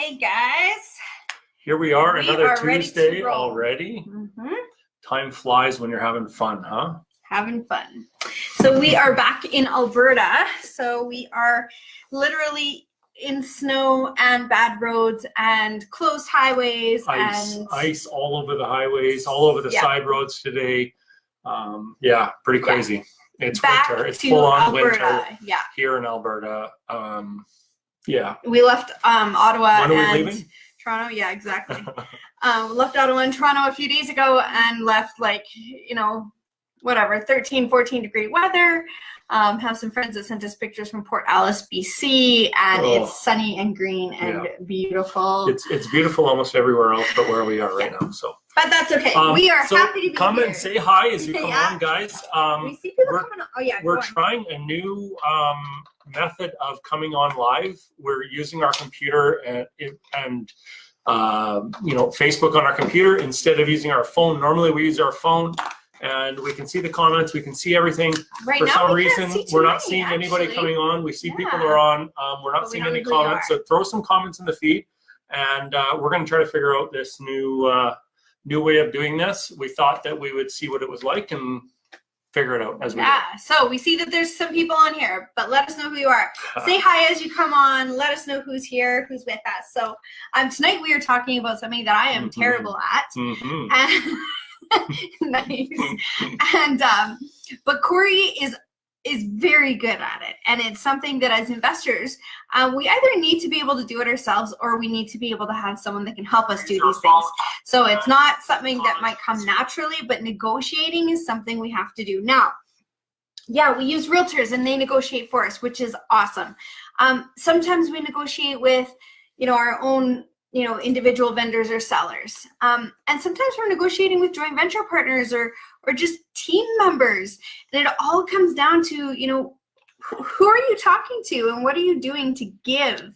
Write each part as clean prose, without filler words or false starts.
Hey guys. Here we are, another Tuesday roll. already. Time flies when you're having fun, huh? Having fun. So we are back in Alberta. So we are literally in snow and bad roads and closed highways. Ice all over the highways, all over the side roads today. Yeah, pretty crazy. It's back winter. It's full on winter here in Alberta. Yeah. We left Ottawa When are we leaving? Toronto. Yeah, exactly. Left Ottawa and Toronto a few days ago and left 13, 14 degree weather. Have some friends that sent us pictures from Port Alice, BC, and it's sunny and green and beautiful. It's beautiful almost everywhere else but where we are right now. So, but that's okay. We are happy to be come here. and say hi as you come on, guys. We see people coming on. Oh yeah, we're trying a new method of coming on live. We're using our computer and Facebook on our computer instead of using our phone. Normally we use our phone and we can see the comments, we can see everything. Right For now, some reason, we're not seeing anybody coming on. We see people are on. We're not seeing any comments. So throw some comments in the feed, and we're going to try to figure out this new way of doing this. We thought that we would see what it was like and figure it out as we go. So we see that there's some people on here, but let us know who you are. Say hi as you come on. Let us know who's here, who's with us. So tonight we are talking about something that I am terrible at. And nice. And but Corey is very good at it, and it's something that as investors we either need to be able to do it ourselves or we need to be able to have someone that can help us do these things. So it's not something that might come naturally, but negotiating is something we have to do. Now, we use realtors and they negotiate for us, which is awesome. Sometimes we negotiate with our own individual vendors or sellers. And sometimes we're negotiating with joint venture partners or just team members. And it all comes down to, who are you talking to and what are you doing to give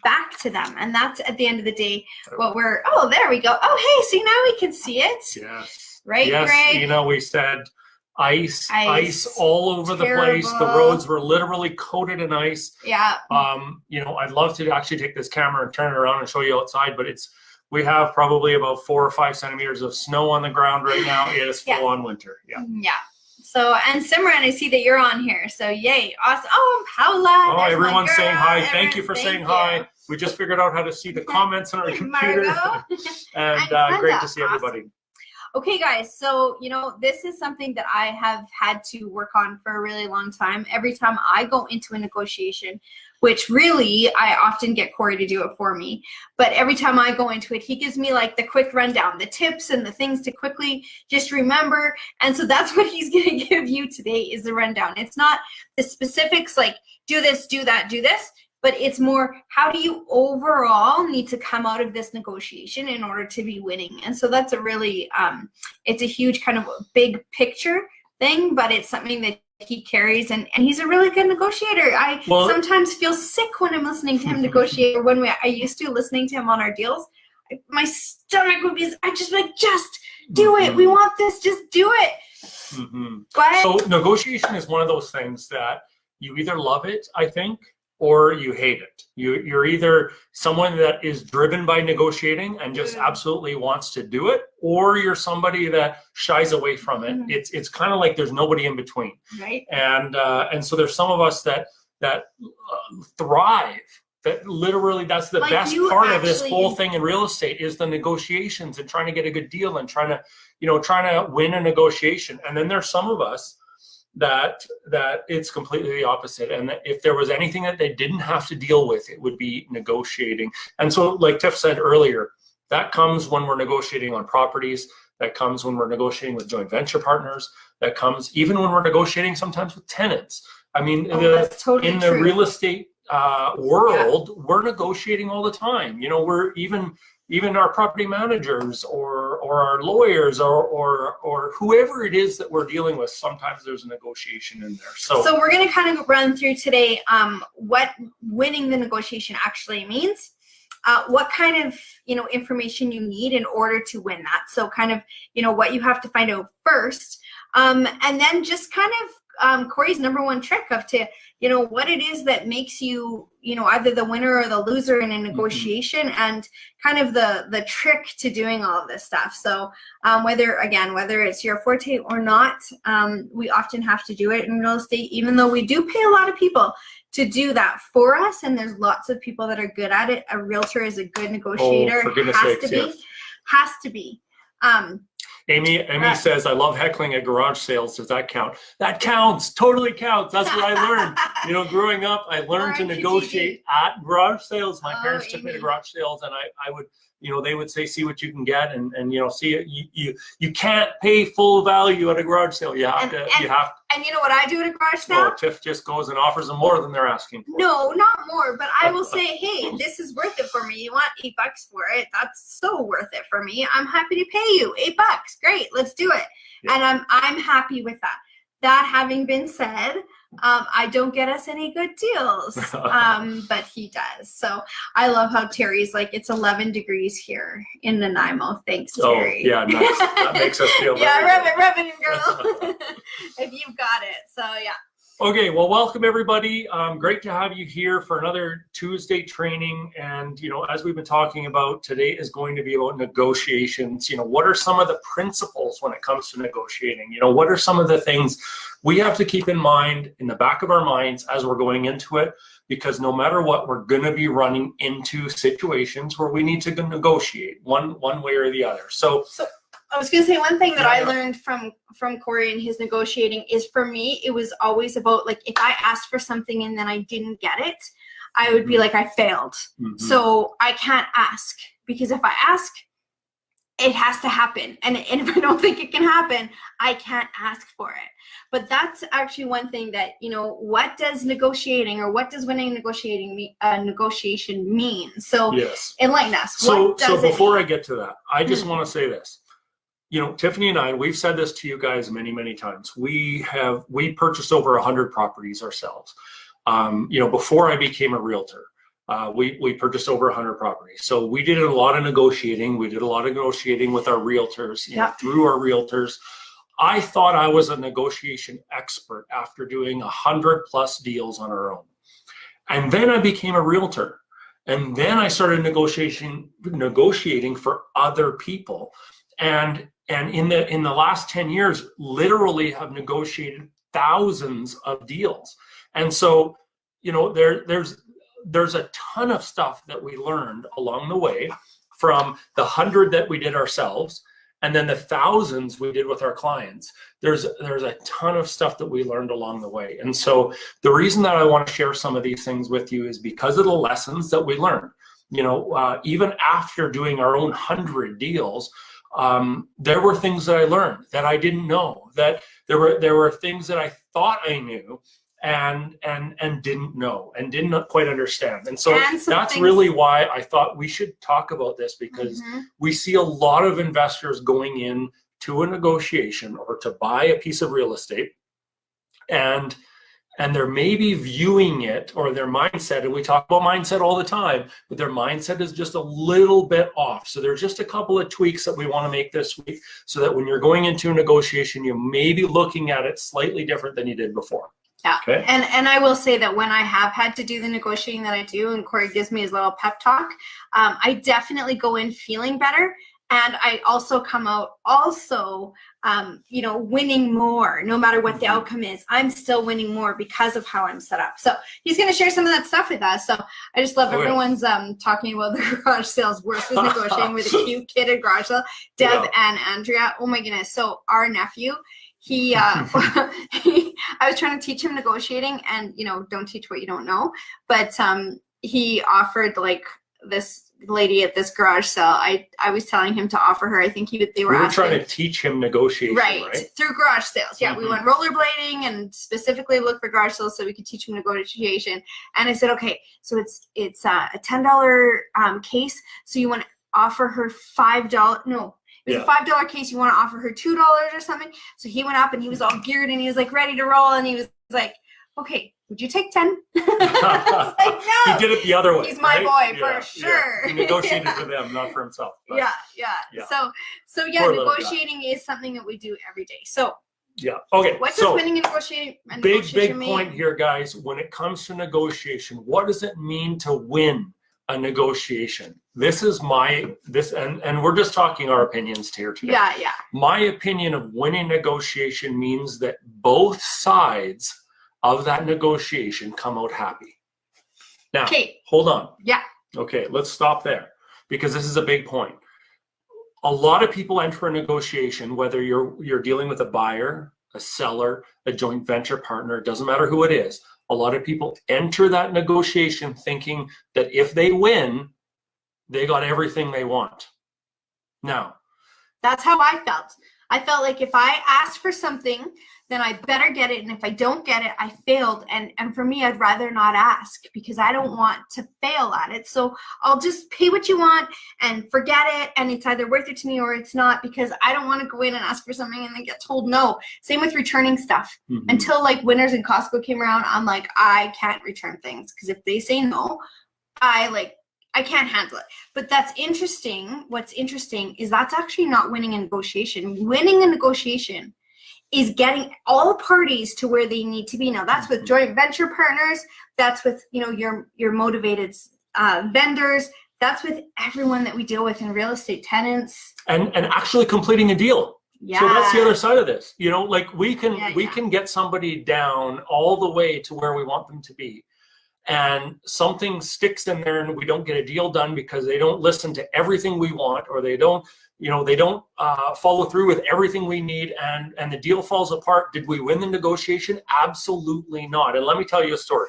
back to them? And that's at the end of the day what we're, there we go. Oh, hey, see, now we can see it. Yes. Right, yes, Greg? We said ice all over the place. The roads were literally coated in ice. Yeah. I'd love to actually take this camera and turn it around and show you outside, but we have probably about 4 or 5 centimeters of snow on the ground right now. It is full on winter. Yeah. So, and Simran, I see that you're on here. So yay. Awesome. Oh, Paula. Oh, everyone's saying hi. Thank you for saying hi. We just figured out how to see the comments on our computer. And great to see everybody. Okay, guys, so, this is something that I have had to work on for a really long time. Every time I go into a negotiation, which really, I often get Corey to do it for me. But every time I go into it, he gives me the quick rundown, the tips and the things to quickly just remember. And so that's what he's going to give you today is the rundown. It's not the specifics like do this, do that, do this. But it's more, how do you overall need to come out of this negotiation in order to be winning? And so that's a really, it's a huge kind of big picture thing, but it's something that he carries, and he's a really good negotiator. I sometimes feel sick when I'm listening to him negotiate, or I used to listening to him on our deals. My stomach would be, just do it. We want this, just do it. Go ahead. So negotiation is one of those things that you either love it, I think, or you hate it. You're either someone that is driven by negotiating and just absolutely wants to do it, or you're somebody that shies away from it. It's kind of like there's nobody in between. Right. And so there's some of us that thrive. That literally, that's the best part of this whole thing in real estate is the negotiations and trying to get a good deal and trying to win a negotiation. And then there's some of us that it's completely the opposite, and that if there was anything that they didn't have to deal with, it would be negotiating. And so, like Tiff said earlier, that comes when we're negotiating on properties, that comes when we're negotiating with joint venture partners, that comes even when we're negotiating sometimes with tenants. I mean, that's totally in the real estate world, we're negotiating all the time. We're even our property managers or our lawyers or whoever it is that we're dealing with, sometimes there's a negotiation in there. So we're going to kind of run through today what winning the negotiation actually means, what kind of information you need in order to win that. So kind of what you have to find out first, and then just kind of Corey's number one trick of to what it is that makes you, either the winner or the loser in a negotiation, and kind of the trick to doing all of this stuff. So whether it's your forte or not, we often have to do it in real estate, even though we do pay a lot of people to do that for us. And there's lots of people that are good at it. A realtor is a good negotiator. For goodness sakes, yes. Has to be. Amy says, I love heckling at garage sales. Does that count? That counts. Totally counts. That's what I learned. Growing up, I learned to negotiate at garage sales. My parents took me to garage sales, and I would, they would say, see what you can get, and see, you can't pay full value at a garage sale. You have to. And you know what I do at a garage sale? Well, Tiff just goes and offers them more than they're asking for. No, not more, but I will say, hey, this is worth it for me. You want $8 for it? That's so worth it for me. I'm happy to pay you $8. Great, let's do it. Yeah. And I'm happy with that. That having been said, I don't get us any good deals, but he does. So I love how Terry's like, it's 11 degrees here in Nanaimo. Thanks, Terry. Oh, yeah, nice. That makes us feel better. Yeah, rub it in, girl. If you've got it. So, yeah. Okay, well, welcome everybody. Great to have you here for another Tuesday training. And, as we've been talking about, today is going to be about negotiations. What are some of the principles when it comes to negotiating? What are some of the things we have to keep in mind in the back of our minds as we're going into it? Because no matter what, we're going to be running into situations where we need to negotiate one way or the other. So I was going to say, one thing that I learned from Corey and his negotiating is, for me, it was always about, like, if I asked for something and then I didn't get it, I would be like, I failed. So I can't ask, because if I ask, it has to happen. And if I don't think it can happen, I can't ask for it. But that's actually one thing that, what does negotiating, or what does winning negotiation mean? So yes. Enlighten us. So before I get to that, I just want to say this. Tiffany and I, we've said this to you guys many, many times. We purchased over 100 properties ourselves. Before I became a realtor, we purchased over 100 properties. So we did a lot of negotiating. We did a lot of negotiating with our realtors, through our realtors. I thought I was a negotiation expert after doing 100+ deals on our own. And then I became a realtor. And then I started negotiating for other people. And in the last 10 years, literally have negotiated thousands of deals. And so, there's a ton of stuff that we learned along the way, from the 100 that we did ourselves, and then the thousands we did with our clients. There's a ton of stuff that we learned along the way. And so the reason that I want to share some of these things with you is because of the lessons that we learned. Even after doing our own 100 deals, there were things that I learned that I didn't know, that there were things that I thought I knew and didn't know and didn't quite understand. And so that's really why I thought we should talk about this, because we see a lot of investors going in to a negotiation or to buy a piece of real estate, and they're maybe viewing it, or their mindset, and we talk about mindset all the time, but their mindset is just a little bit off. So there's just a couple of tweaks that we want to make this week, so that when you're going into a negotiation, you may be looking at it slightly different than you did before. Yeah. Okay. And I will say that when I have had to do the negotiating that I do, and Corey gives me his little pep talk, I definitely go in feeling better. And I also come out winning more. No matter what the outcome is, I'm still winning more because of how I'm set up. So he's going to share some of that stuff with us. So I just love everyone's talking about the garage sales versus negotiating with a cute kid at garage sale, Deb and Andrea. Oh my goodness. So our nephew, I was trying to teach him negotiating, and don't teach what you don't know. But he offered, like, this lady at this garage sale, I was telling him to offer her, I think they were asking, trying to teach him negotiation, right? Through garage sales. Yeah, we went rollerblading and specifically looked for garage sales so we could teach him negotiation. And I said, okay, so it's a $10 case, so you want to offer her $5, no, it was a $5 case, you want to offer her $2 or something. So he went up and he was all geared and he was like ready to roll, and he was like, okay, would you take 10? Like, no. He did it the other way. He's my boy for sure. He negotiated for them, not for himself. Yeah. So negotiating is something that we do every day. So Yeah. Okay. What does winning a negotiation big mean? point here, guys. When it comes to negotiation, what does it mean to win a negotiation? This is and we're just talking our opinions here today. Yeah, yeah. My opinion of winning negotiation means that both sides of that negotiation come out happy. Now, hold on. Yeah. Okay, let's stop there because this is a big point. A lot of people enter a negotiation, whether you're dealing with a buyer, a seller, a joint venture partner, it doesn't matter who it is. A lot of people enter that negotiation thinking that if they win, they got everything they want. Now, that's how I felt. I felt like if I asked for something, then I better get it. And if I don't get it, I failed. And for me, I'd rather not ask because I don't want to fail at it. So I'll just pay what you want and forget it. And it's either worth it to me or it's not, because I don't want to go in and ask for something and then get told no. Same with returning stuff. Mm-hmm. Until like Winners and Costco came around, I'm like, I can't return things because if they say no, I can't handle it. But that's interesting. What's interesting is that's actually not winning a negotiation. Winning a negotiation is getting all parties to where they need to be. Now that's with joint venture partners. That's with, your motivated vendors. That's with everyone that we deal with in real estate, tenants. And actually completing a deal. Yeah. So that's the other side of this. We can get somebody down all the way to where we want them to be. And something sticks in there and we don't get a deal done because they don't listen to everything we want, or they don't follow through with everything we need, and the deal falls apart. Did we win the negotiation? Absolutely not. And let me tell you a story.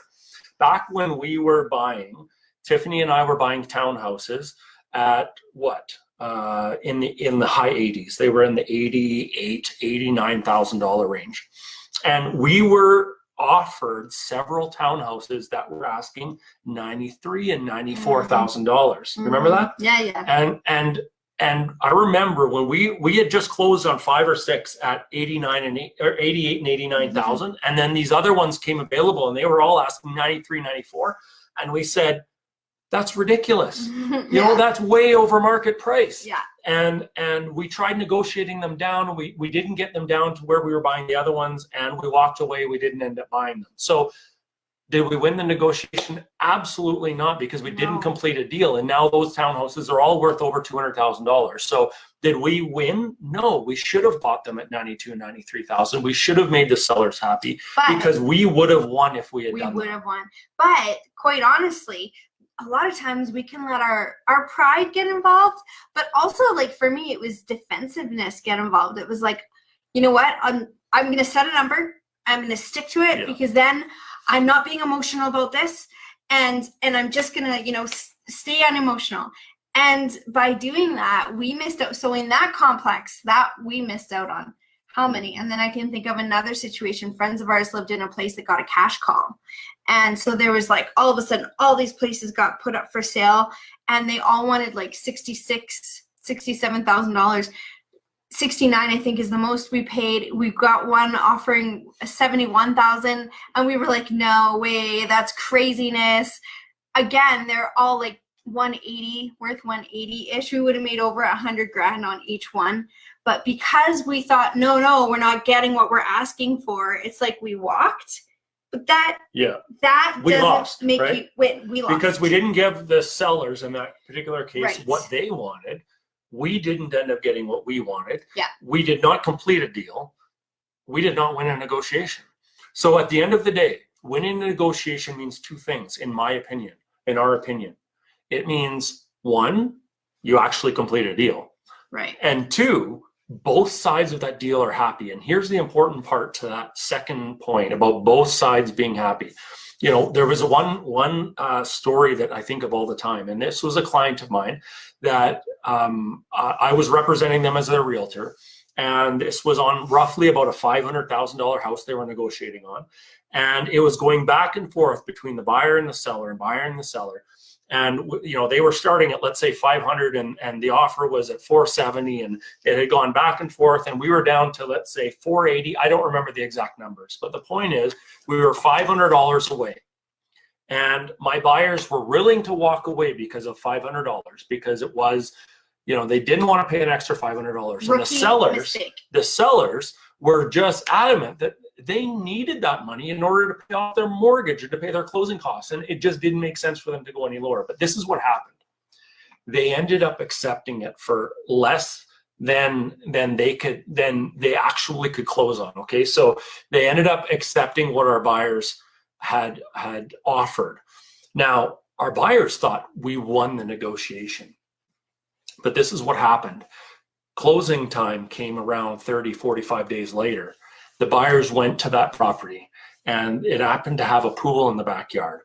Back when we were buying, Tiffany and I were buying townhouses at in the high 80s. They were in the $88,000-$89,000 range. And we were offered several townhouses that were asking $93,000 and $94,000. Mm-hmm. Remember that? Yeah. And I remember when we had just closed on 5 or 6 at 88 and 89,000, mm-hmm. and then these other ones came available and they were all asking 93, 94, and we said, that's ridiculous. Yeah. That's way over market price. Yeah. And we tried negotiating them down. We didn't get them down to where we were buying the other ones, and we walked away. We didn't end up buying them. So did we win the negotiation? Absolutely not, because we didn't complete a deal. And now those townhouses are all worth over $200,000. So did we win? No, we should have bought them at $92,000 and $93,000. We should have made the sellers happy, because we would have won if we had done that. We would have won. But quite honestly, a lot of times we can let our pride get involved, but also, like, for me, it was defensive-ness get involved. It was like, you know what? I'm going to set a number. I'm going to stick to it, because then I'm not being emotional about this, and I'm just going to, stay unemotional. And by doing that, we missed out. So in that complex, that we missed out on how many? And then I can think of another situation. Friends of ours lived in a place that got a cash call. And so there was like, all of a sudden, all these places got put up for sale, and they all wanted like $67,000. 69, I think, is the most we paid. We've got one offering 71,000, and we were like, no way, that's craziness. Again, they're all like 180, worth 180-ish. We would have made over $100,000 on each one. But because we thought, no, we're not getting what we're asking for, it's like we walked. But that doesn't make you win. We lost. Because we didn't give the sellers in that particular case what they wanted. We didn't end up getting what we wanted. Yeah. We did not complete a deal. We did not win a negotiation. So at the end of the day, winning a negotiation means two things, in my opinion, in our opinion. It means, one, you actually complete a deal. Right. And two, both sides of that deal are happy. And here's the important part to that second point about both sides being happy. There was one story that I think of all the time, and this was a client of mine that I was representing them as their realtor, and this was on roughly about a $500,000 house they were negotiating on, and it was going back and forth between the buyer and the seller, and they were starting at, let's say, 500, and the offer was at 470, and it had gone back and forth, and we were down to, let's say, 480. I don't remember the exact numbers, but the point is we were $500 away, and my buyers were willing to walk away because of $500, because it was, they didn't want to pay an extra $500, and the sellers were just adamant that they needed that money in order to pay off their mortgage or to pay their closing costs. And it just didn't make sense for them to go any lower. But this is what happened. They ended up accepting it for less than they actually could close on. Okay, so they ended up accepting what our buyers had offered. Now, our buyers thought we won the negotiation, but this is what happened. Closing time came around 30, 45 days later. The buyers went to that property, and it happened to have a pool in the backyard.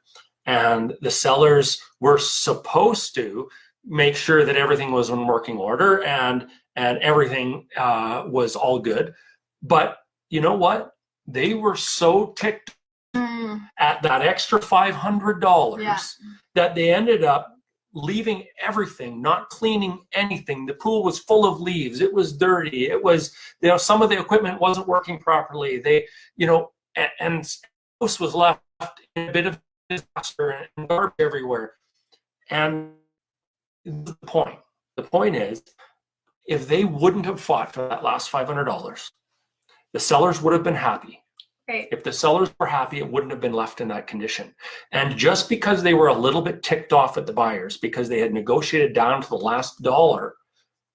And the sellers were supposed to make sure that everything was in working order and everything was all good. But you know what? They were so ticked at that extra $500 that they ended up leaving everything, not cleaning anything. The pool was full of leaves. It was dirty. It was, some of the equipment wasn't working properly. And the house was left in a bit of disaster and garbage everywhere. And the point is, if they wouldn't have fought for that last $500, the sellers would have been happy. Right. If the sellers were happy, it wouldn't have been left in that condition. And just because they were a little bit ticked off at the buyers because they had negotiated down to the last dollar,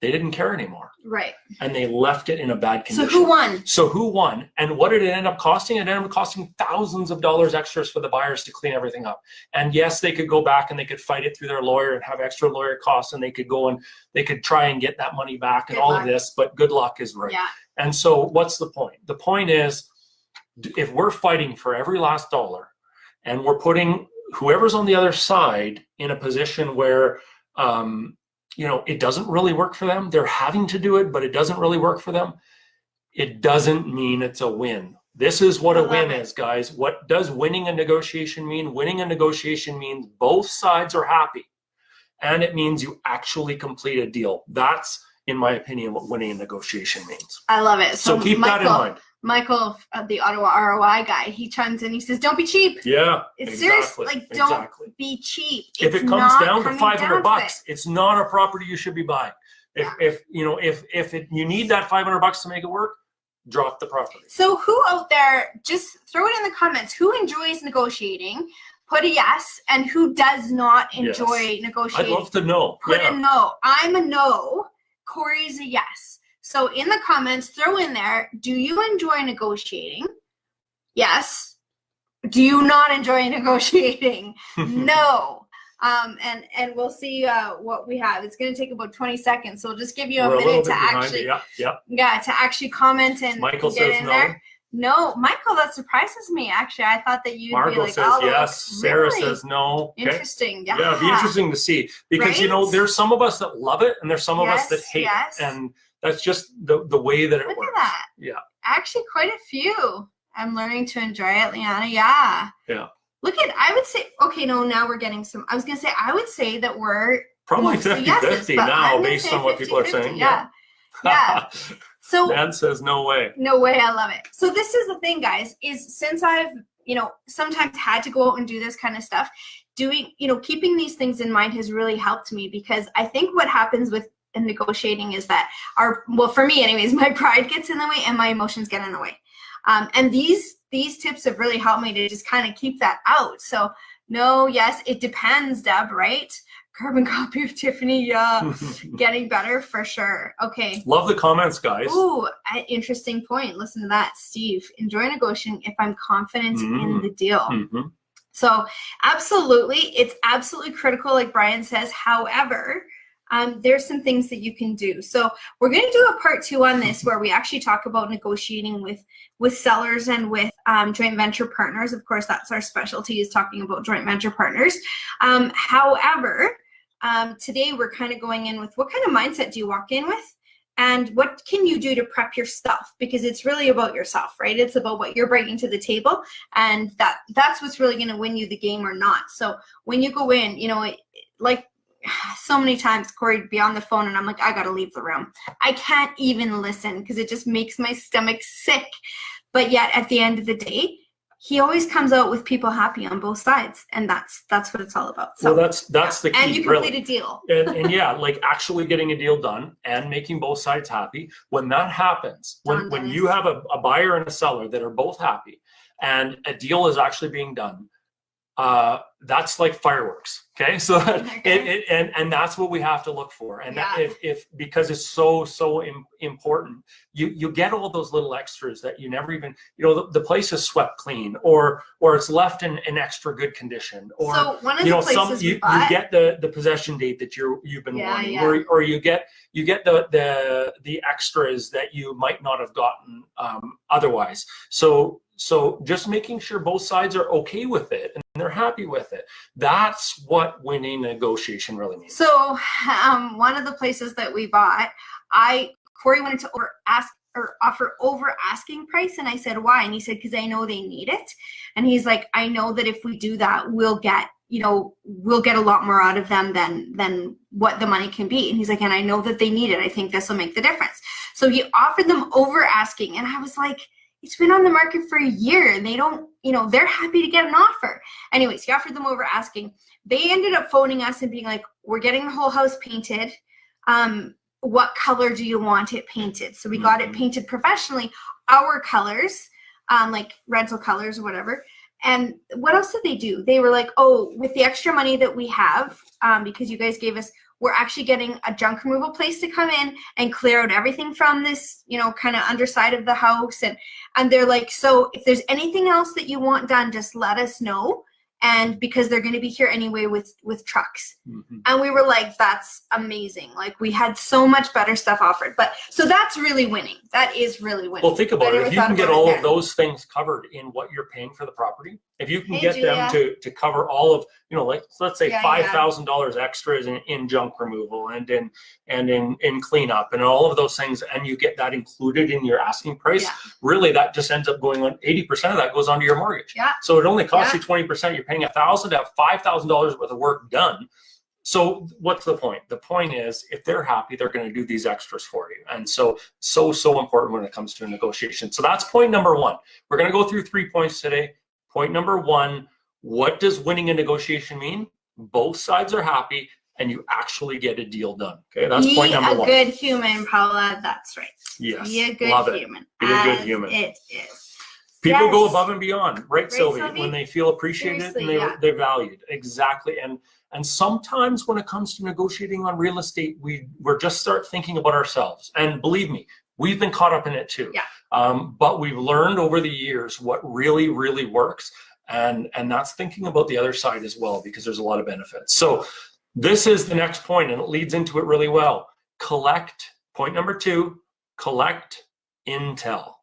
they didn't care anymore. Right. And they left it in a bad condition. So who won? And what did it end up costing? It ended up costing thousands of dollars extras for the buyers to clean everything up. And yes, they could go back and they could fight it through their lawyer and have extra lawyer costs, and they could go and they could try and get that money back and all of this, but good luck is right. Yeah. And so what's the point? The point is, if we're fighting for every last dollar and we're putting whoever's on the other side in a position where it doesn't really work for them, they're having to do it, but it doesn't really work for them, it doesn't mean it's a win. This is what a win is, guys. What does winning a negotiation mean? Winning a negotiation means both sides are happy, and it means you actually complete a deal. That's, in my opinion, what winning a negotiation means. I love it. So keep that in mind. Michael, the Ottawa ROI guy, he chimes in. He says, "Don't be cheap." Yeah, it's serious. Like, don't be cheap. If it comes down to $500, it's not a property you should be buying. If you need that $500 to make it work, drop the property. So who out there, just throw it in the comments. Who enjoys negotiating? Put a yes, and who does not enjoy negotiating? I'd love to know. Put a no. I'm a no. Corey's a yes. So in the comments, throw in there, do you enjoy negotiating? Yes. Do you not enjoy negotiating? No. And we'll see what we have. It's going to take about 20 seconds. So we'll just give you a minute to actually, to actually comment and Michael get says in no. there. No, Michael, that surprises me. Actually, I thought that you'd Margot be like, says oh, yes. Really? Sarah says no. Okay. Interesting. Yeah. Yeah, it'd be interesting to see because there's some of us that love it and there's some of us that hate it, and that's just the way that it works. Look at that. Yeah. Actually, quite a few. I'm learning to enjoy it, Liana. Yeah. Yeah. Look at, I would say, okay, no, now we're getting some, I was going to say, I would say that we're probably 50-50 now based on what people are saying. Yeah. Yeah. So Dan says no way. No way. I love it. So this is the thing, guys, is since I've, sometimes had to go out and do this kind of stuff, keeping these things in mind has really helped me, because I think what happens with negotiating is that for me anyways, my pride gets in the way and my emotions get in the way. And these tips have really helped me to just kind of keep that out. So no, yes, it depends, Deb, right? Carbon copy of Tiffany, yeah. Getting better for sure. Okay. Love the comments, guys. Ooh, interesting point. Listen to that, Steve. Enjoy negotiating if I'm confident in the deal. Mm-hmm. So absolutely, it's absolutely critical, like Brian says. However, there's some things that you can do. So we're going to do a part 2 on this, where we actually talk about negotiating with sellers and with joint venture partners. Of course, that's our specialty, is talking about joint venture partners. However, today we're kind of going in with what kind of mindset do you walk in with, and what can you do to prep yourself, because it's really about yourself, right? It's about what you're bringing to the table, and that's what's really going to win you the game or not. So when you go in, like so many times Corey would be on the phone and I'm like, I got to leave the room. I can't even listen because it just makes my stomach sick. But yet at the end of the day, he always comes out with people happy on both sides, and that's what it's all about. So well, that's the key. And you complete a deal. and yeah, like actually getting a deal done and making both sides happy. When that happens, when you have a buyer and a seller that are both happy, and a deal is actually being done, that's like fireworks. Okay, so and that's what we have to look for. And if because it's so important, you get all those little extras that you never even, the place is swept clean, or it's left in extra good condition, or so one of the places you get the possession date that you've been wanting, or you get the extras that you might not have gotten otherwise. So just making sure both sides are okay with it and they're happy with it. That's what winning negotiation really means. So one of the places that we bought, Corey wanted to offer over asking price, and I said, why? And he said, because I know they need it. And he's like, I know that if we do that, we'll get a lot more out of them than what the money can be. And he's like, and I know that they need it. I think this will make the difference. So he offered them over asking, and I was like, it's been on the market for a year and they don't, they're happy to get an offer. Anyways, he offered them over asking. They ended up phoning us and being like, we're getting the whole house painted. What color do you want it painted? So we got it painted professionally, our colors, like rental colors or whatever. And what else did they do? They were like, oh, with the extra money that we have, because you guys gave us, we're actually getting a junk removal place to come in and clear out everything from this, kind of underside of the house. And they're like, so if there's anything else that you want done, just let us know. And because they're going to be here anyway with trucks. And we were like, that's amazing. Like, we had so much better stuff offered. But so that's really winning. That is really winning. Well, think about it. If you can get all of those things covered in what you're paying for the property, if you can get them to cover all of, like, let's say $5,000 extras in junk removal and in cleanup and all of those things, and you get that included in your asking price, really that just ends up going on, 80% of that goes onto your mortgage. So it only costs you 20%. You're paying $1,000 to have $5,000 worth of work done. So what's the point? The point is, if they're happy, they're going to do these extras for you. And so important when it comes to a negotiation. So that's point number one. We're going to go through 3 points today. Point number one, what does winning a negotiation mean? Both sides are happy and you actually get a deal done. Okay, that's point number one. Be a good human, Paula. That's right. Yes. Be a good human. Be a good human. It is. People go above and beyond, right, Sylvie? When they feel appreciated and they're valued. Exactly. And sometimes when it comes to negotiating on real estate, we're just start thinking about ourselves. And believe me, we've been caught up in it too. But we've learned over the years what really, really works. And that's thinking about the other side as well, because there's a lot of benefits. So this is the next point, and it leads into it really well. Point number two, collect intel.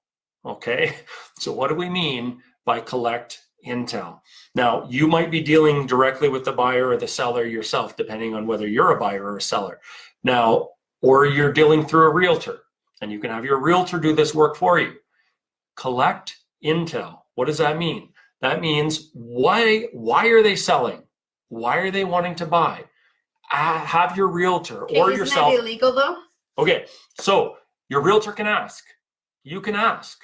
Okay, so what do we mean by collect intel? Now, you might be dealing directly with the buyer or the seller yourself, depending on whether you're a buyer or a seller. Now, or you're dealing through a realtor, and you can have your realtor do this work for you. Collect intel. What does that mean? That means why are they selling? Why are they wanting to buy? Have your realtor or yourself. Isn't that illegal though? Okay, so your realtor can ask. You can ask.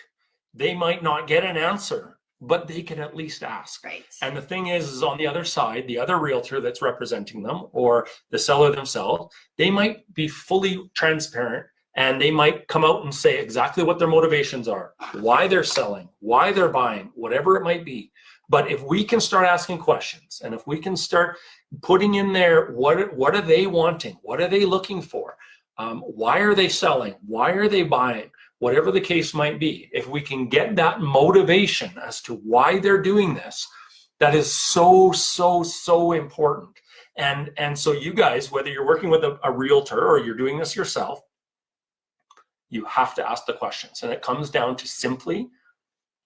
They might not get an answer, but they can at least ask. Right. And the thing is on the other side, the other realtor that's representing them or the seller themselves, they might be fully transparent and they might come out and say exactly what their motivations are, why they're selling, why they're buying, whatever it might be. But if we can start asking questions and if we can start putting in there, what are they wanting? What are they looking for? Why are they selling? Why are they buying? Whatever the case might be, if we can get that motivation as to why they're doing this, that is so important. And so you guys, whether you're working with a realtor or you're doing this yourself, you have to ask the questions. And it comes down to simply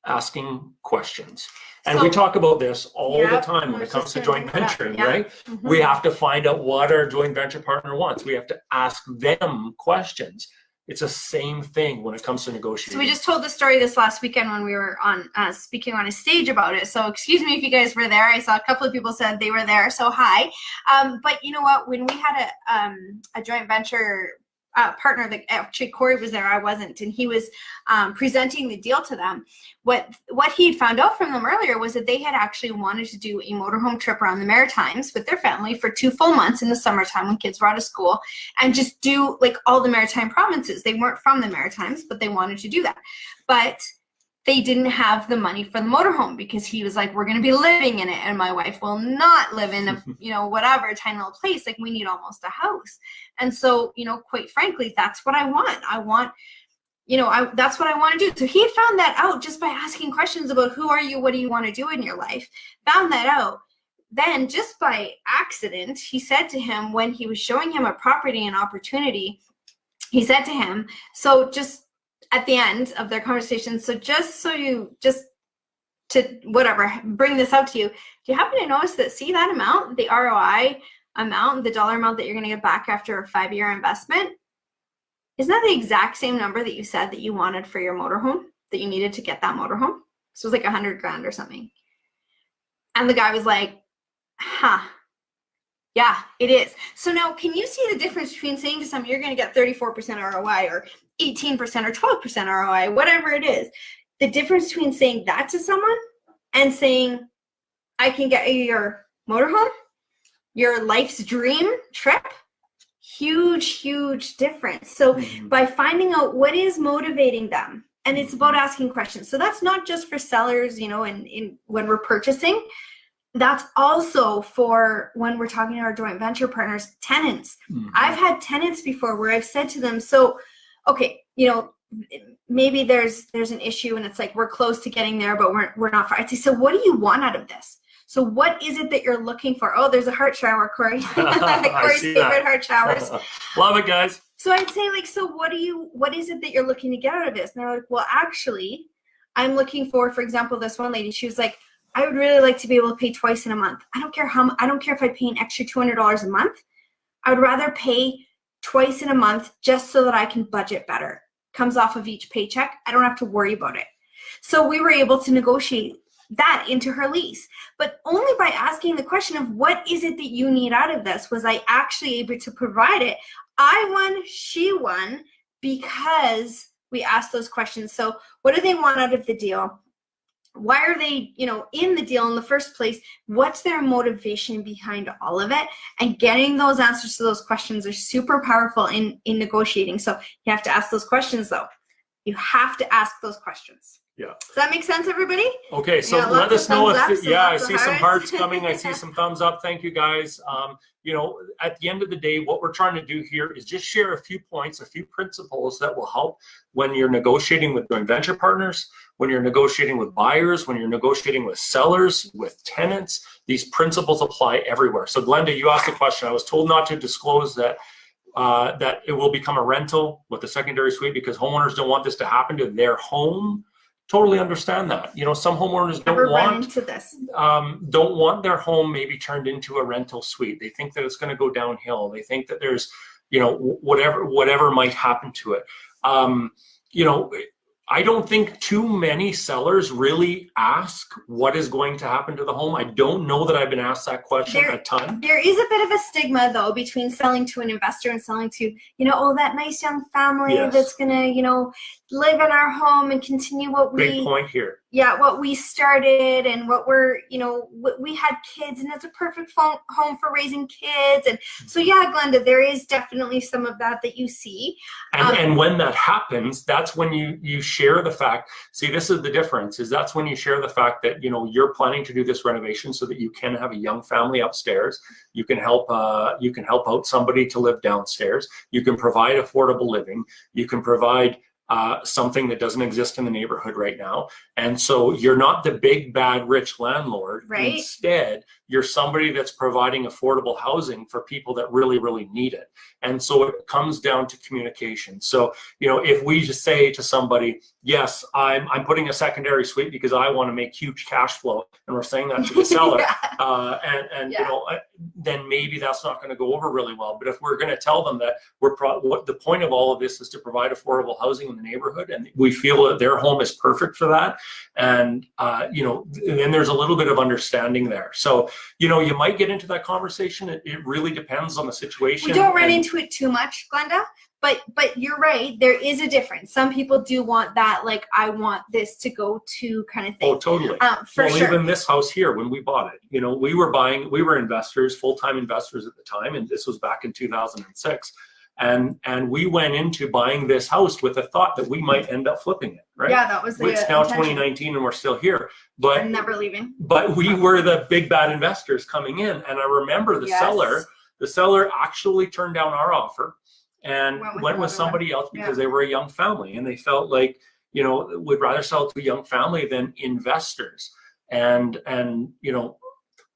asking questions. And we talk about this all the time when it comes to joint venturing, right? We have to find out what our joint venture partner wants. We have to ask them questions. It's the same thing when it comes to negotiating. So we just told the story this last weekend when we were on speaking on a stage about it. So excuse me if you guys were there. I saw a couple of people said they were there. So hi. But you know what? When we had a joint venture partner that actually Corey was there, I wasn't, and he was presenting the deal to them. What he had found out from them earlier was that they had actually wanted to do a motorhome trip around the Maritimes with their family for 2 full months in the summertime when kids were out of school, and just do like all the Maritime provinces. They weren't from the Maritimes, but they wanted to do that. But they didn't have the money for the motorhome because he was like, we're going to be living in it, and my wife will not live in a, whatever tiny little place. Like, we need almost a house. And so, quite frankly, that's what I want. That's what I want to do. So he had found that out just by asking questions about who are you, what do you want to do in your life, found that out. Then just by accident, he said to him, when he was showing him a property and opportunity, he said to him, so just at the end of their conversation, so to bring this out to you, do you happen to notice that, see that amount, the ROI amount, the dollar amount that you're going to get back after a 5-year investment? Isn't that the exact same number that you said that you wanted for your motorhome, that you needed to get that motorhome? So it was like $100,000 or something. And the guy was like, yeah, it is. So now, can you see the difference between saying to someone, you're going to get 34% ROI or 18% or 12% ROI, whatever it is, the difference between saying that to someone and saying, I can get you your motorhome, your life's dream trip? Huge, huge difference. So by finding out what is motivating them, and it's about asking questions. So that's not just for sellers, in when we're purchasing. That's also for when we're talking to our joint venture partners, tenants. I've had tenants before where I've said to them, so, okay, maybe there's an issue and it's like, we're close to getting there, but we're not far. I'd say, so what do you want out of this? So what is it that you're looking for? Oh, there's a heart shower, Corey. Corey's favorite heart showers. Love it, guys. So I'd say, like, so what is it that you're looking to get out of this? And they're like, well, actually, I'm looking for example, this one lady, she was like, I would really like to be able to pay twice in a month. I don't care if I pay an extra $200 a month. I would rather pay twice in a month just so that I can budget better. Comes off of each paycheck. I don't have to worry about it. So we were able to negotiate that into her lease, but only by asking the question of what is it that you need out of this was I actually able to provide it. I won, she won, because we asked those questions. So what do they want out of the deal? Why are they, in the deal in the first place? What's their motivation behind all of it? And getting those answers to those questions are super powerful in negotiating. So you have to ask those questions, though. You have to ask those questions. Yeah. Does that make sense, everybody? Okay, so let us know if, I see some hearts coming. I see some thumbs up. Thank you, guys. At the end of the day, what we're trying to do here is just share a few points, a few principles that will help when you're negotiating with joint venture partners, when you're negotiating with buyers, when you're negotiating with sellers, with tenants. These principles apply everywhere. So Glenda, you asked a question. I was told not to disclose that it will become a rental with a secondary suite because homeowners don't want this to happen to their home. Totally understand that. Some homeowners don't want their home maybe turned into a rental suite. They think that it's going to go downhill. They think that there's, whatever might happen to it. I don't think too many sellers really ask what is going to happen to the home. I don't know that I've been asked that question a ton. There is a bit of a stigma, though, between selling to an investor and selling to, that nice young family that's going to, live in our home and continue what we... Big point here. Yeah, what we started and what we're, we had kids and it's a perfect home for raising kids. And so, yeah, Glenda, there is definitely some of that you see. And when that happens, that's when you share the fact, see, this is the difference, is that's when you share the fact that, you're planning to do this renovation so that you can have a young family upstairs. You can help out somebody to live downstairs. You can provide affordable living. You can provide something that doesn't exist in the neighborhood right now. And so you're not the big, bad, rich landlord. Right. Instead, you're somebody that's providing affordable housing for people that really, really need it. And so it comes down to communication. So, if we just say to somebody, yes, I'm putting a secondary suite because I want to make huge cash flow, and we're saying that to the seller, then maybe that's not going to go over really well. But if we're going to tell them that what the point of all of this is to provide affordable housing in the neighborhood, and we feel that their home is perfect for that, and then there's a little bit of understanding there. So, you might get into that conversation. It really depends on the situation. We don't run into it too much, Glenda, But you're right. There is a difference. Some people do want that, like, I want this to go to kind of thing. Oh, totally. For sure. Even this house here, when we bought it, you know, we were investors, full-time investors at the time, and this was back in 2006. And we went into buying this house with a thought that we might end up flipping it, right? Yeah, that was the It's now intention. 2019 and we're still here. But I'm never leaving. But we were the big bad investors coming in. And I remember the seller actually turned down our offer and went with somebody else because they were a young family and they felt like, you know, would rather sell to a young family than investors. And you know,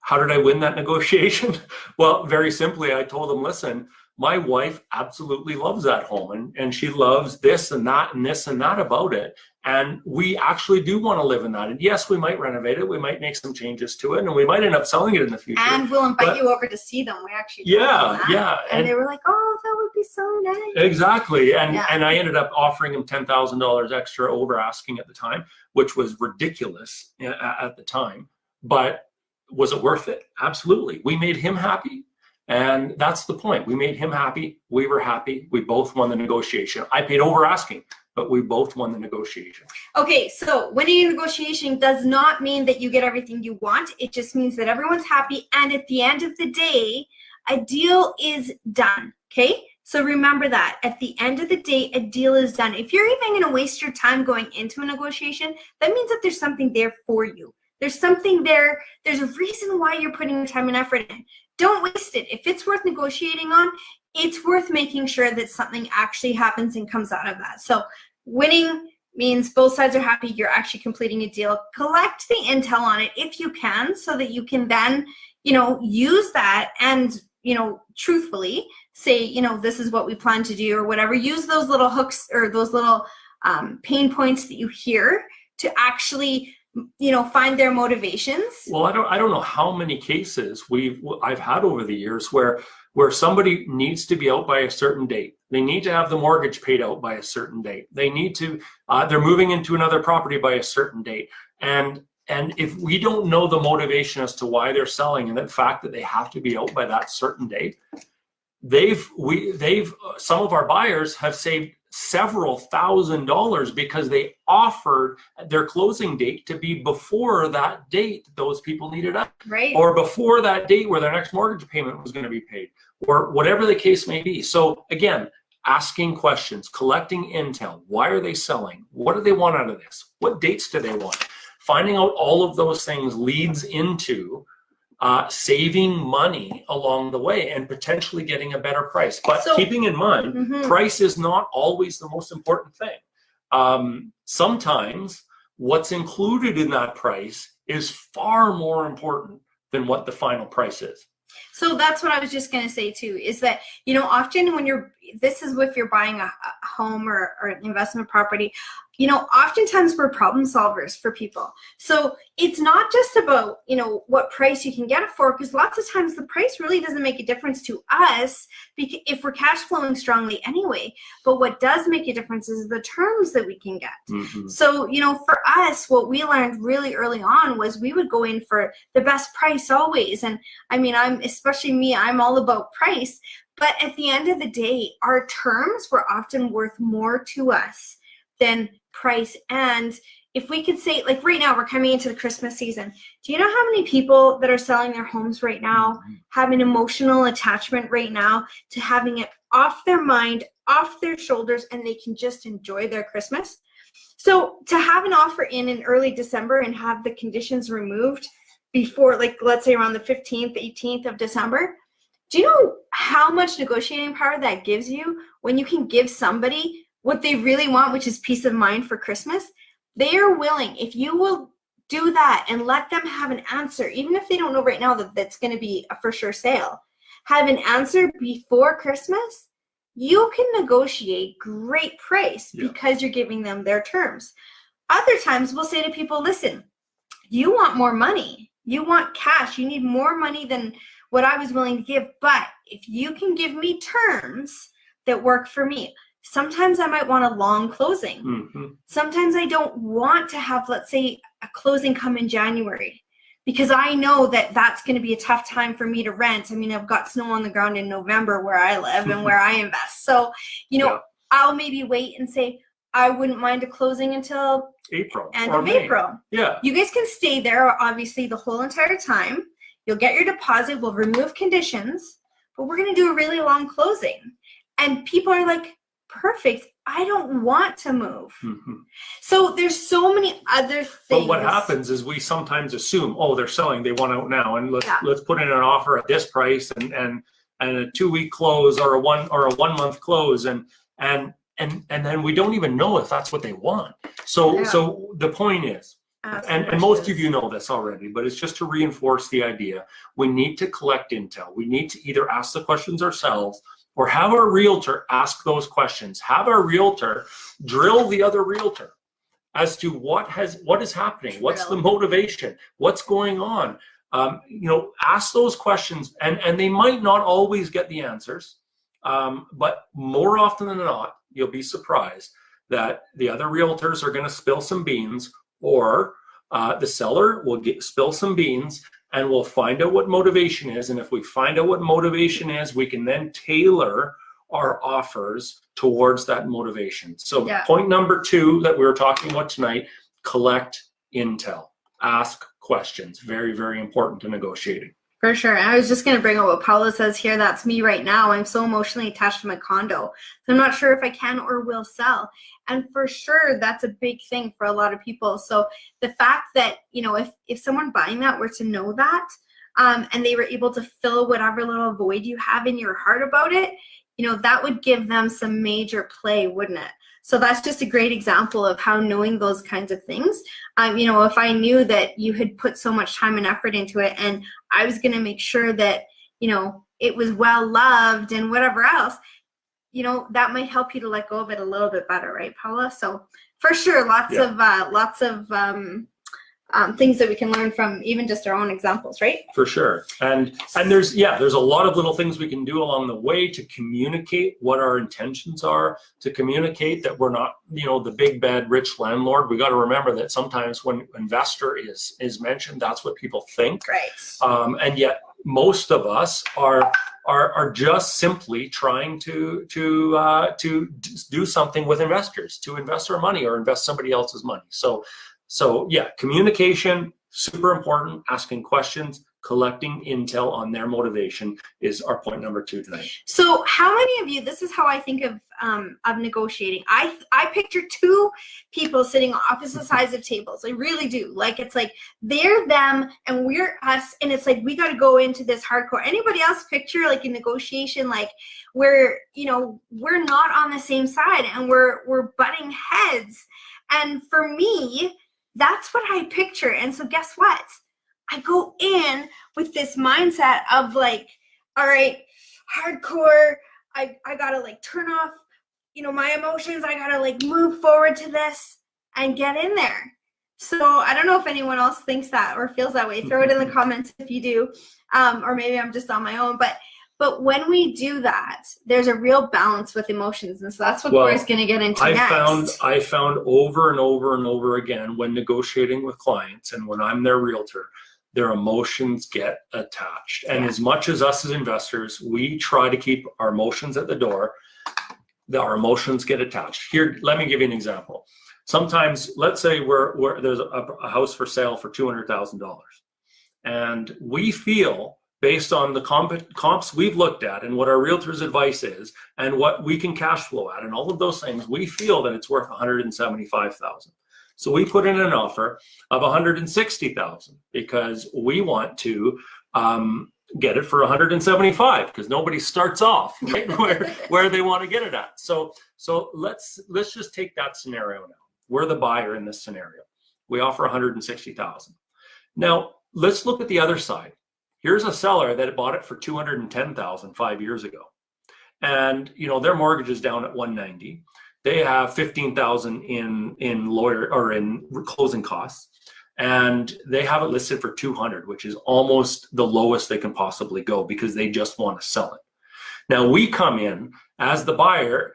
how did I win that negotiation? Well, very simply, I told them, listen, my wife absolutely loves that home and she loves this and that and this and that about it. And we actually do want to live in that. And yes, we might renovate it. We might make some changes to it and we might end up selling it in the future. And we'll invite you over to see them. We actually And they were like, oh, that would be so nice. Exactly. And I ended up offering them $10,000 extra over asking at the time, which was ridiculous at the time. But was it worth it? Absolutely. We made him happy. And that's the point. We made him happy. We were happy. We both won the negotiation. I paid over asking, but we both won the negotiation. Okay, so winning a negotiation does not mean that you get everything you want. It just means that everyone's happy. And at the end of the day, a deal is done. Okay? So remember that. At the end of the day, a deal is done. If you're even going to waste your time going into a negotiation, that means that there's something there for you. There's something there. There's a reason why you're putting your time and effort in. Don't waste it. If it's worth negotiating on, it's worth making sure that something actually happens and comes out of that. So winning means both sides are happy. You're actually completing a deal. Collect the intel on it if you can so that you can then, you know, use that and, you know, truthfully say, you know, this is what we plan to do or whatever. Use those little hooks or those little pain points that you hear to actually, you know, find their motivations. Well, I don't know how many cases I've had over the years where somebody needs to be out by a certain date. They need to have the mortgage paid out by a certain date. They need to, they're moving into another property by a certain date. And if we don't know the motivation as to why they're selling and the fact that they have to be out by that certain date, some of our buyers have saved several $1,000s because they offered their closing date to be before that date those people needed up, right? Or before that date where their next mortgage payment was going to be paid, or whatever the case may be. So again, asking questions, collecting intel. Why are they selling? What do they want out of this? What dates do they want? Finding out all of those things leads into saving money along the way and potentially getting a better price. But keeping in mind, price is not always the most important thing. Sometimes what's included in that price is far more important than what the final price is. So that's what I was just going to say too, is that, you know, often when this is if you're buying a home or an investment property, you know, oftentimes we're problem solvers for people. So it's not just about, you know, what price you can get it for, because lots of times the price really doesn't make a difference to us if we're cash flowing strongly anyway. But what does make a difference is the terms that we can get. So, you know, for us, what we learned really early on was we would go in for the best price always. And I mean, especially me, I'm all about price. But at the end of the day, our terms were often worth more to us than price. And if we could say, like right now, we're coming into the Christmas season. Do you know how many people that are selling their homes right now have an emotional attachment right now to having it off their mind, off their shoulders, and they can just enjoy their Christmas? So to have an offer in early December and have the conditions removed before, like, let's say around the 15th, 18th of December, do you know how much negotiating power that gives you when you can give somebody what they really want, which is peace of mind for Christmas? They are willing, if you will do that and let them have an answer, even if they don't know right now that that's going to be a for sure sale, have an answer before Christmas, you can negotiate great price because you're giving them their terms. Other times we'll say to people, listen, you want more money. You want cash. You need more money than what I was willing to give. But if you can give me terms that work for me, sometimes I might want a long closing. Sometimes I don't want to have, let's say, a closing come in January. because I know that that's going to be a tough time for me to rent. I mean, I've got snow on the ground in November where I live and where I invest. So, you know, I'll maybe wait and say, I wouldn't mind a closing until end of April. Yeah. You guys can stay there, obviously, the whole entire time. You'll get your deposit. We'll remove conditions, but we're going to do a really long closing. And people are like, perfect. I don't want to move. So there's so many other things. But what happens is we sometimes assume, oh, they're selling, they want out now, and let's put in an offer at this price and a 2-week close or a 1 month close, and then we don't even know if that's what they want. So the point is, and most of you know this already, but it's just to reinforce the idea, we need to collect intel. We need to either ask the questions ourselves or have our realtor ask those questions. Have our realtor drill the other realtor as to what is happening, what's the motivation, what's going on. You know, ask those questions, and they might not always get the answers, but more often than not, you'll be surprised that the other realtors are going to spill some beans, or the seller will spill some beans, and we'll find out what motivation is. And if we find out what motivation is, we can then tailor our offers towards that motivation. So point number 2 that we were talking about tonight, collect intel. Ask questions. Very, very important to negotiating. For sure. And I was just going to bring up what Paula says here. That's me right now. I'm so emotionally attached to my condo. So I'm not sure if I can or will sell. And for sure, that's a big thing for a lot of people. So the fact that, you know, if someone buying that were to know that, and they were able to fill whatever little void you have in your heart about it, you know, that would give them some major play, wouldn't it? So that's just a great example of how knowing those kinds of things, you know, if I knew that you had put so much time and effort into it, and I was going to make sure that, you know, it was well loved and whatever else, you know, that might help you to let go of it a little bit better, right, Paula? So for sure, lots of things that we can learn from even just our own examples, right? For sure. And there's a lot of little things we can do along the way to communicate what our intentions are, to communicate that we're not, you know, the big bad rich landlord. We got to remember that sometimes when investor is mentioned, that's what people think. Right. And yet most of us are just simply trying to do something with investors, to invest our money or invest somebody else's money. So yeah, communication, super important. Asking questions, collecting intel on their motivation is our point number 2 tonight. So how many of you, this is how I think of negotiating. I picture 2 people sitting on opposite sides of tables. I really do. Like, it's like they're them and we're us, and it's like we got to go into this hardcore. Anybody else picture like a negotiation like where, you know, we're not on the same side and we're butting heads? And for me, that's what I picture. And so guess what? I go in with this mindset of like, all right, hardcore. I gotta like turn off, you know, my emotions. I gotta like move forward to this and get in there. So I don't know if anyone else thinks that or feels that way. Throw it in the comments if you do, or maybe I'm just on my own. But when we do that, there's a real balance with emotions, and so that's what Corey's going to get into next. I found over and over and over again when negotiating with clients and when I'm their realtor, their emotions get attached. And as much as us as investors, we try to keep our emotions at the door, our emotions get attached. Here, let me give you an example. Sometimes, let's say there's a house for sale for $200,000, and we feel, based on the comps we've looked at and what our realtor's advice is and what we can cash flow at and all of those things, we feel that it's worth $175,000. So we put in an offer of $160,000 because we want to get it for $175 because nobody starts off right where they want to get it at. So let's just take that scenario now. We're the buyer in this scenario. We offer $160,000. Now let's look at the other side. Here's a seller that bought it for $210,000 5 years ago, and you know their mortgage is down at $190,000. They have $15,000 in lawyer or in closing costs, and they have it listed for $200,000, which is almost the lowest they can possibly go because they just want to sell it. Now we come in as the buyer,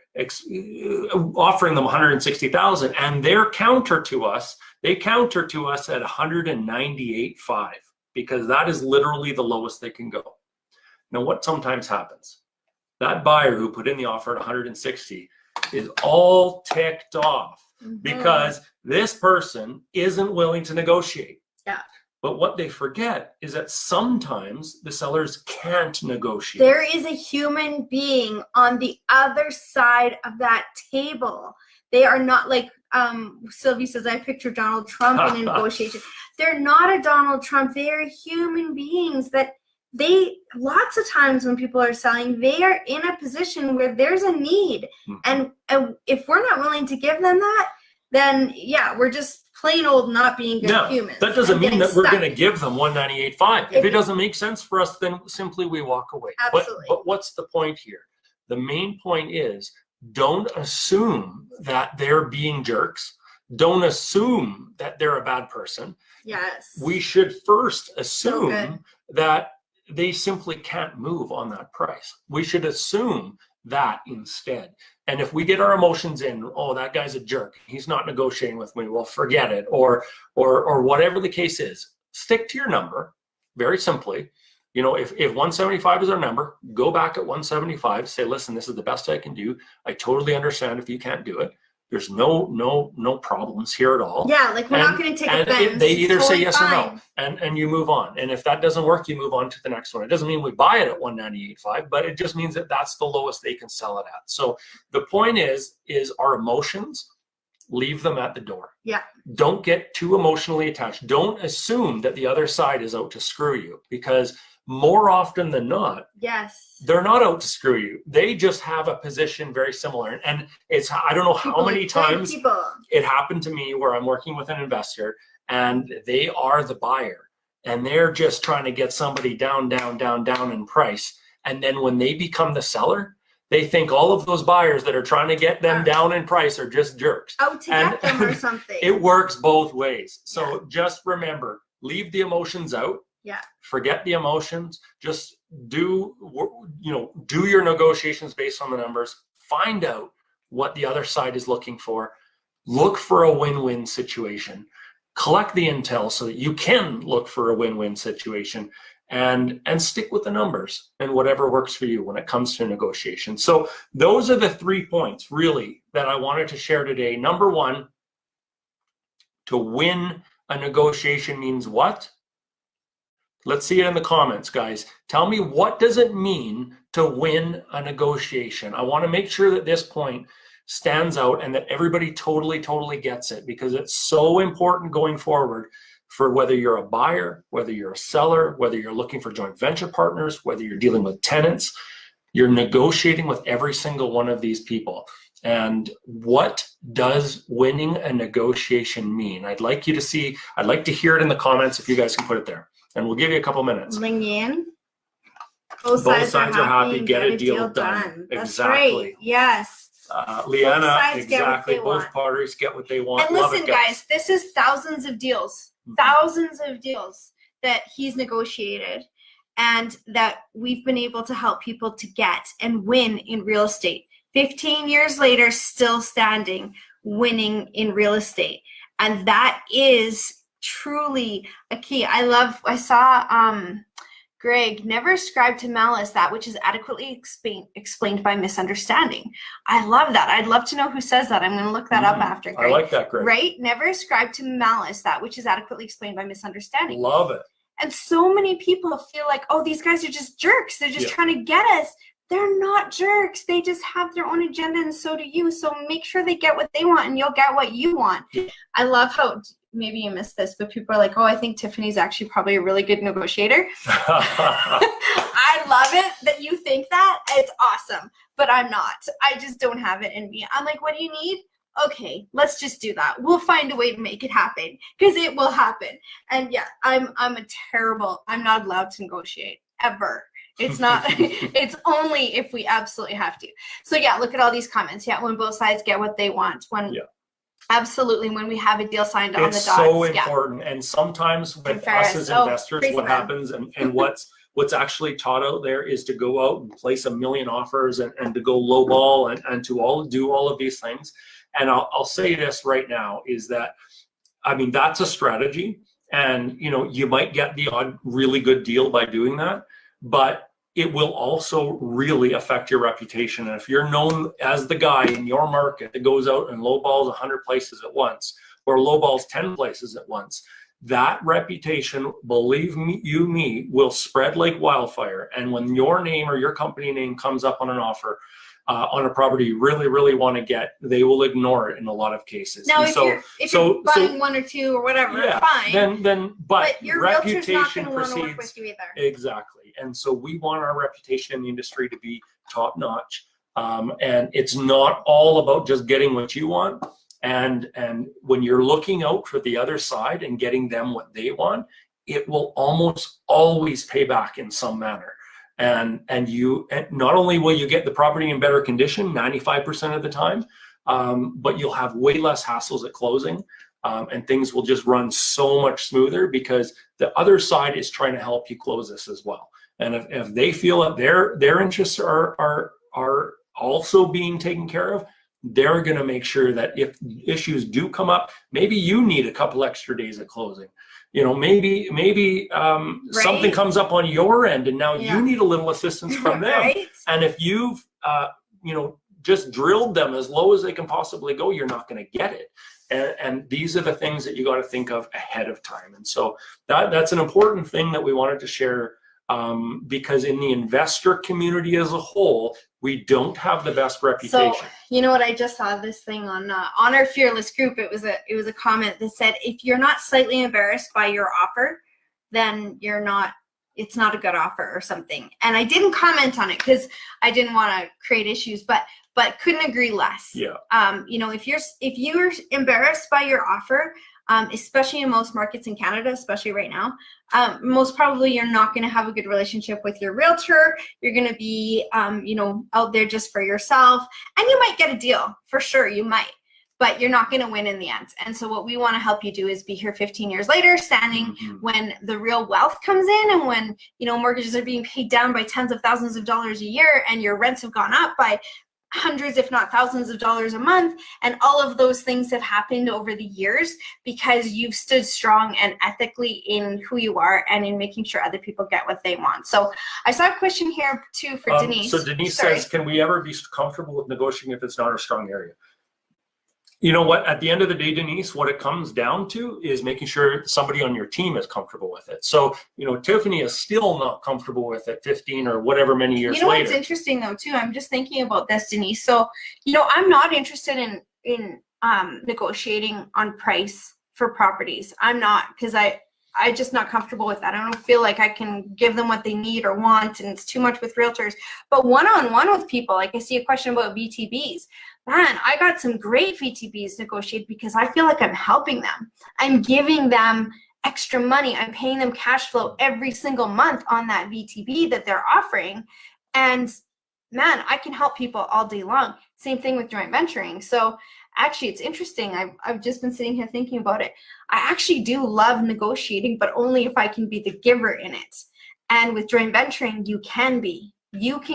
offering them $160,000, and they counter to us at $198,500. because that is literally the lowest they can go. Now, what sometimes happens, that buyer who put in the offer at 160 is all ticked off because this person isn't willing to negotiate. Yeah. But what they forget is that sometimes the sellers can't negotiate. There is a human being on the other side of that table. They are not like Sylvie says, I picture Donald Trump in a negotiation. They're not a Donald Trump. They are human beings that lots of times when people are selling, they are in a position where there's a need. And if we're not willing to give them that, then yeah, we're just plain old not being good humans. That doesn't mean that we're going to give them 198.5. If it doesn't make sense for us, then simply we walk away. Absolutely. But what's the point here? The main point is, don't assume that they're being jerks. Don't assume that they're a bad person. Yes. We should first assume that they simply can't move on that price. We should assume that instead. And if we get our emotions in, oh, that guy's a jerk, he's not negotiating with me, well, forget it, or whatever the case is, stick to your number. Very simply, you know, if 175 is our number, go back at 175, say, listen, this is the best I can do. I totally understand if you can't do it. There's no problems here at all. Yeah, like we're not going to take offense. They either say yes or no, and you move on. And if that doesn't work, you move on to the next one. It doesn't mean we buy it at 198.5, but it just means that that's the lowest they can sell it at. So the point is our emotions, leave them at the door. Yeah. Don't get too emotionally attached. Don't assume that the other side is out to screw you, because more often than not, they're not out to screw you. They just have a position very similar. And it's, I don't know how many times it happened to me where I'm working with an investor and they are the buyer and they're just trying to get somebody down in price. And then when they become the seller, they think all of those buyers that are trying to get them down in price are just jerks. Out to get them or something. It works both ways. So just remember, leave the emotions out. Yeah. Forget the emotions. Just do your negotiations based on the numbers. Find out what the other side is looking for. Look for a win-win situation. Collect the intel so that you can look for a win-win situation, and stick with the numbers and whatever works for you when it comes to negotiation. So those are the 3 points really that I wanted to share today. Number one, to win a negotiation means what? Let's see it in the comments, guys. Tell me, what does it mean to win a negotiation? I want to make sure that this point stands out and that everybody totally gets it, because it's so important going forward for whether you're a buyer, whether you're a seller, whether you're looking for joint venture partners, whether you're dealing with tenants. You're negotiating with every single one of these people. And what does winning a negotiation mean? I'd like to hear it in the comments if you guys can put it there. And we'll give you a couple minutes. Ling Yin. Both sides are happy. Get a deal done. That's exactly. Right. Yes. Leanna, exactly. Both parties get what they want. And listen, guys, this is thousands of deals that he's negotiated and that we've been able to help people to get and win in real estate. 15 years later, still standing, winning in real estate. And that is truly a key. I saw Greg, never ascribe to malice that which is adequately explained by misunderstanding. I love that. I'd love to know who says that. I'm going to look that up after, Greg. I like that, Greg. Right? Never ascribe to malice that which is adequately explained by misunderstanding. Love it. And so many people feel like, oh, these guys are just jerks. They're just trying to get us. They're not jerks. They just have their own agenda, and so do you. So make sure they get what they want, and you'll get what you want. I love how, maybe you missed this, but people are like, oh, I think Tiffany's actually probably a really good negotiator. I love it that you think that. It's awesome. But I'm not. I just don't have it in me. I'm like, what do you need? Okay, let's just do that. We'll find a way to make it happen, because it will happen. And yeah, I'm not allowed to negotiate ever. It's not, it's only if we absolutely have to. So yeah, look at all these comments. Yeah, when both sides get what they want. Absolutely, when we have a deal signed on the dots. It's so important. And sometimes with us as investors, what happens and what's actually taught out there is to go out and place 1 million offers and to go lowball and to do all of these things. And I'll say this right now is that, I mean, that's a strategy. And, you know, you might get the odd really good deal by doing that, but it will also really affect your reputation. And if you're known as the guy in your market that goes out and lowballs 100 places at once, or lowballs 10 places at once, that reputation, believe me, will spread like wildfire. And when your name or your company name comes up on an offer, on a property you really, really want to get, they will ignore it in a lot of cases. Now, if you're buying one or two or whatever, yeah, fine. But your reputation realtor's not going to want to work with you either. Exactly. And so we want our reputation in the industry to be top notch. And it's not all about just getting what you want. And when you're looking out for the other side and getting them what they want, it will almost always pay back in some manner. And not only will you get the property in better condition 95% of the time, but you'll have way less hassles at closing, and things will just run so much smoother because the other side is trying to help you close this as well. And if they feel that their interests are also being taken care of, they're going to make sure that if issues do come up, maybe you need a couple extra days at closing. You know, maybe something comes up on your end and now you need a little assistance from them. Right. And if you've, just drilled them as low as they can possibly go, you're not going to get it. And these are the things that you got to think of ahead of time. And so that's an important thing that we wanted to share, because in the investor community as a whole, we don't have the best reputation. So, you know what, I just saw this thing on our Fearless group. It was a comment that said, if you're not slightly embarrassed by your offer, then it's not a good offer or something. And I didn't comment on it because I didn't want to create issues, but couldn't agree less. Yeah. If you're embarrassed by your offer, especially in most markets in Canada, especially right now, most probably you're not going to have a good relationship with your realtor. You're going to be, out there just for yourself, and you might get a deal for sure. You might, but you're not going to win in the end. And so what we want to help you do is be here 15 years later, standing when the real wealth comes in, and when, mortgages are being paid down by tens of thousands of dollars a year, and your rents have gone up by hundreds, if not thousands of dollars a month, and all of those things have happened over the years because you've stood strong and ethically in who you are and in making sure other people get what they want. So I saw a question here too for Denise. So Denise says, can we ever be comfortable with negotiating if it's not a strong area? You know what, at the end of the day, Denise, what it comes down to is making sure somebody on your team is comfortable with it. So, Tiffany is still not comfortable with it 15 or whatever many years later. What's interesting though, too, I'm just thinking about this, Denise. So, I'm not interested in negotiating on price for properties. I'm not, because I'm just not comfortable with that. I don't feel like I can give them what they need or want, and it's too much with realtors. But one-on-one with people, like I see a question about VTBs. Man, I got some great VTBs negotiated because I feel like I'm helping them. I'm giving them extra money. I'm paying them cash flow every single month on that VTB that they're offering. And man, I can help people all day long. Same thing with joint venturing. So actually, it's interesting. I've just been sitting here thinking about it. I actually do love negotiating, but only if I can be the giver in it. And with joint venturing, you can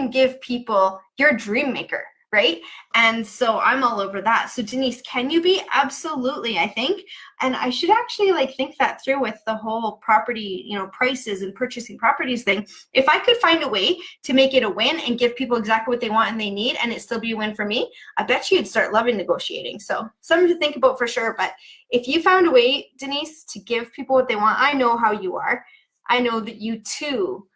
give people your dream maker, right? And so I'm all over that. So Denise, can you be? Absolutely, I think. And I should actually think that through with the whole property, prices and purchasing properties thing. If I could find a way to make it a win and give people exactly what they want and they need, and it still be a win for me, I bet you'd start loving negotiating. So something to think about for sure. But if you found a way, Denise, to give people what they want, I know how you are. I know that you too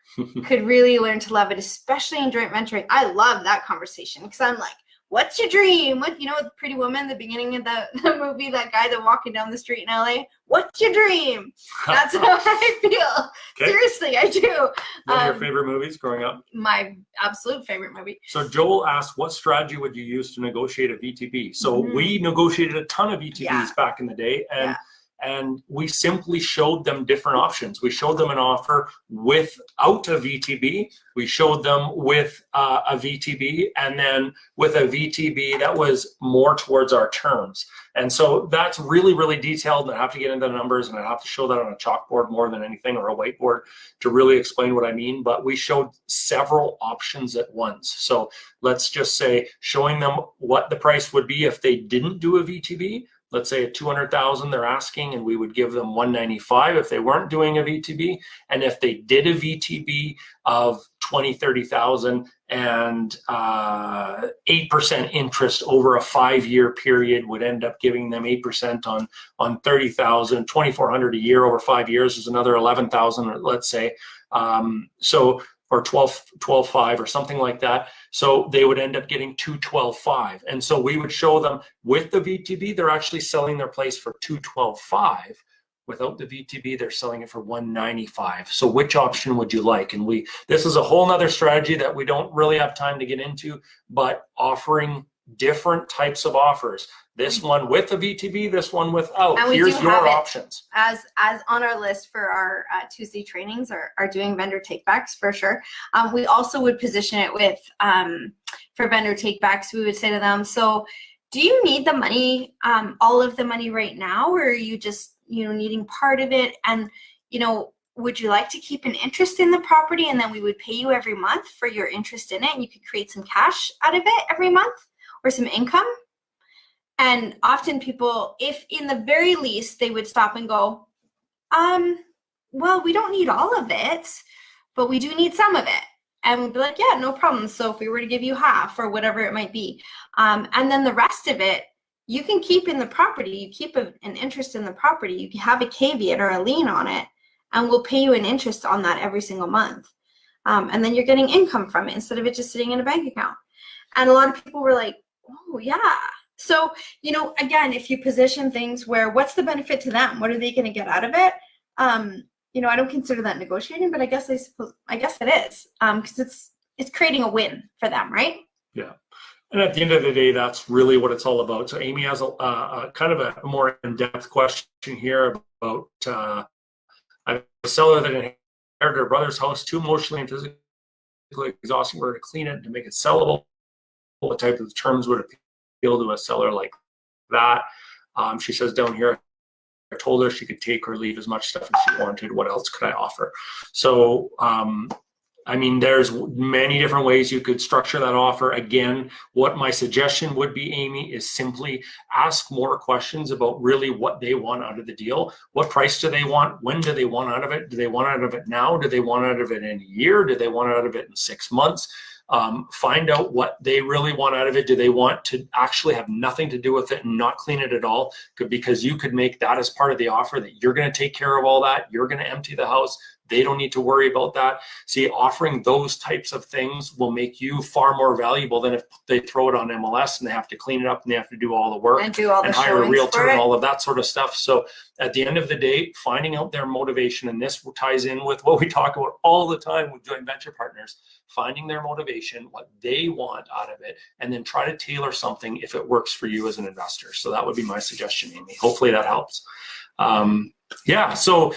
could really learn to love it, especially in joint venturing. I love that conversation because I'm like, what's your dream? What, Pretty Woman, the beginning of the movie, that guy that walking down the street in LA, what's your dream? That's how I feel. Okay. Seriously, I do. One of your favorite movies growing up? My absolute favorite movie. So Joel asked, what strategy would you use to negotiate a VTB? So we negotiated a ton of VTBs back in the day, and we simply showed them different options. We showed them an offer without a VTB. We showed them with a VTB, and then with a VTB that was more towards our terms. And so that's really, really detailed, and I have to get into the numbers, and I have to show that on a chalkboard more than anything, or a whiteboard, to really explain what I mean. But we showed several options at once. So let's just say showing them what the price would be if they didn't do a VTB, let's say at 200,000 they're asking, and we would give them 195 if they weren't doing a VTB. And if they did a VTB of 20, 30,000 and 8% interest over a 5-year period would end up giving them 8% on 30,000, 2,400 a year over 5 years is another 11,000, let's say. Or 12.5 or something like that. So they would end up getting 212.5. And so we would show them with the VTB, they're actually selling their place for 212.5. Without the VTB, they're selling it for 195. So which option would you like? And this is a whole nother strategy that we don't really have time to get into, but offering different types of offers. This one with a VTB, this one without. Here's your options. As on our list for our Tuesday trainings are doing vendor takebacks for sure. We also would position it with for vendor takebacks. We would say to them, so do you need the money, all of the money right now, or are you just needing part of it? And would you like to keep an interest in the property, and then we would pay you every month for your interest in it, and you could create some cash out of it every month or some income? And often people, if in the very least, they would stop and go, well, we don't need all of it, but we do need some of it. And we'd be like, yeah, no problem. So if we were to give you half or whatever it might be, and then the rest of it, you can keep in the property. You keep an interest in the property. You can have a caveat or a lien on it, and we'll pay you an interest on that every single month. And then you're getting income from it instead of it just sitting in a bank account. And a lot of people were like, oh, yeah. So, again, if you position things where what's the benefit to them? What are they going to get out of it? I don't consider that negotiating, but I guess it is, because it's creating a win for them, right? Yeah. And at the end of the day, that's really what it's all about. So Amy has a kind of a more in-depth question here about a seller that inherited her brother's house, too emotionally and physically exhausting for her to clean it and to make it sellable. What type of terms would appeal to a seller like that? She says down here, I told her she could take or leave as much stuff as she wanted. What else could I offer? So, there's many different ways you could structure that offer. Again, what my suggestion would be, Amy, is simply ask more questions about really what they want out of the deal. What price do they want? When do they want out of it? Do they want out of it now? Do they want out of it in a year? Do they want out of it in 6 months? Find out what they really want out of it. Do they want to actually have nothing to do with it and not clean it at all? Because you could make that as part of the offer, that you're going to take care of all that. You're going to empty the house. They don't need to worry about that. See, offering those types of things will make you far more valuable than if they throw it on MLS and they have to clean it up and they have to do all the work and do all the hire a realtor and all of that sort of stuff. So at the end of the day, finding out their motivation, and this ties in with what we talk about all the time with joint venture partners, finding their motivation, what they want out of it, and then try to tailor something if it works for you as an investor. So that would be my suggestion, Amy. Hopefully that helps. So